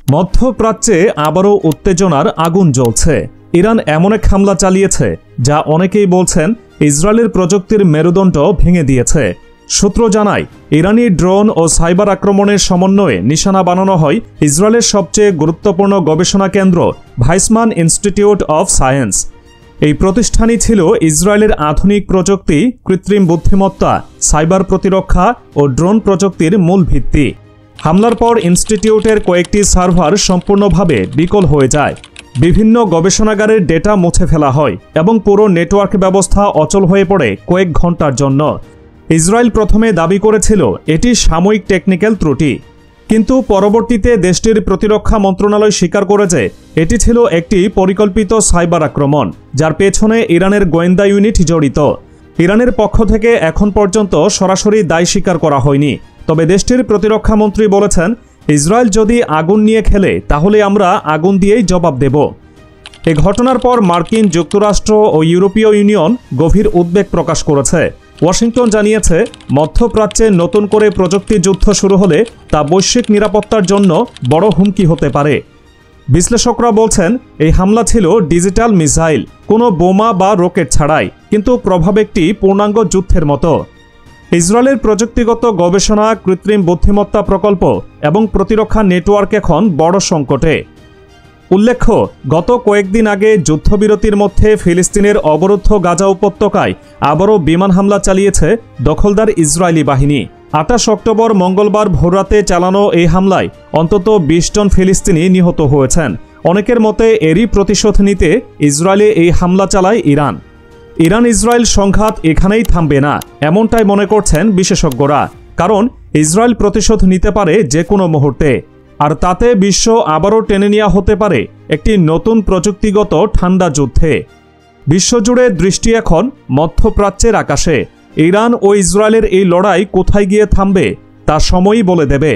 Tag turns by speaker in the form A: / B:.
A: মধ্যপ্রাচ্যে আবারও উত্তেজনার আগুন জ্বলছে। ইরান এমন এক হামলা চালিয়েছে যা অনেকেই বলছেন ইসরায়েলের প্রযুক্তির মেরুদণ্ড ভেঙে দিয়েছে। সূত্র জানায়, ইরানি ড্রোন ও সাইবার আক্রমণের সমন্বয়ে নিশানা বানানো হয় ইসরায়েলের সবচেয়ে গুরুত্বপূর্ণ গবেষণা কেন্দ্র ভাইসমান ইনস্টিটিউট অফ সায়েন্স। এই প্রতিষ্ঠানই ছিল ইসরায়েলের আধুনিক প্রযুক্তি, কৃত্রিম বুদ্ধিমত্তা, সাইবার প্রতিরক্ষা ও ড্রোন প্রযুক্তির মূল ভিত্তি। হামলার পর ইনস্টিটিউটের কয়েকটি সার্ভার সম্পূর্ণভাবে বিকল হয়ে যায়। বিভিন্ন গবেষণাগারের ডেটা মুছে ফেলা হয় এবং পুরো নেটওয়ার্ক ব্যবস্থা অচল হয়ে পড়ে কয়েক ঘন্টার জন্য। ইসরায়েল প্রথমে দাবি করেছিল এটি সাময়িক টেকনিক্যাল ত্রুটি, কিন্তু পরবর্তীতে দেশটির প্রতিরক্ষা মন্ত্রণালয় স্বীকার করে যে এটি ছিল একটি পরিকল্পিত সাইবার আক্রমণ, যার পেছনে ইরানের গোয়েন্দা ইউনিট জড়িত। ইরানের পক্ষ থেকে এখন পর্যন্ত সরাসরি দায় স্বীকার করা হয়নি, তবে দেশটির প্রতিরক্ষা মন্ত্রী বলেছেন, ইসরায়েল যদি আগুন নিয়ে খেলে তাহলে আমরা আগুন দিয়েই জবাব দেব। এ ঘটনার পর মার্কিন যুক্তরাষ্ট্র ও ইউরোপীয় ইউনিয়ন গভীর উদ্বেগ প্রকাশ করেছে। ওয়াশিংটন জানিয়েছে, মধ্যপ্রাচ্যে নতুন করে প্রযুক্তি যুদ্ধ শুরু হলে তা বৈশ্বিক নিরাপত্তার জন্য বড় হুমকি হতে পারে। বিশ্লেষকরা বলছেন, এই হামলা ছিল ডিজিটাল মিসাইল, কোনো বোমা বা রকেট ছাড়াই, কিন্তু প্রভাব একটি পূর্ণাঙ্গ যুদ্ধের মতো। ইসরায়েলের প্রযুক্তিগত গবেষণা, কৃত্রিম বুদ্ধিমত্তা প্রকল্প এবং প্রতিরক্ষা নেটওয়ার্ক এখন বড় সংকটে। উল্লেখ্য, গত কয়েকদিন আগে যুদ্ধবিরতির মধ্যে ফিলিস্তিনের অবরুদ্ধ গাজা উপত্যকায় আবারও বিমান হামলা চালিয়েছে দখলদার ইসরায়েলি বাহিনী। 28 অক্টোবর মঙ্গলবার ভোররাতে চালানো এই হামলায় অন্তত 20 জন ফিলিস্তিনি নিহত হয়েছেন। অনেকের মতে এরই প্রতিশোধ নিতে ইসরায়েলে এই হামলা চালায় ইরান। ইরান ইসরায়েল সংঘাত এখানেই থামবে না, এমনটাই মনে করছেন বিশেষজ্ঞরা। কারণ ইসরায়েল প্রতিশোধ নিতে পারে যে কোনো মুহূর্তে, আর তাতে বিশ্ব আবারও টেনে নেওয়া হতে পারে একটি নতুন প্রযুক্তিগত ঠান্ডা যুদ্ধে। বিশ্বজুড়ে দৃষ্টি এখন মধ্যপ্রাচ্যের আকাশে। ইরান ও ইসরায়েলের এই লড়াই কোথায় গিয়ে থামবে তা সময়ই বলে দেবে।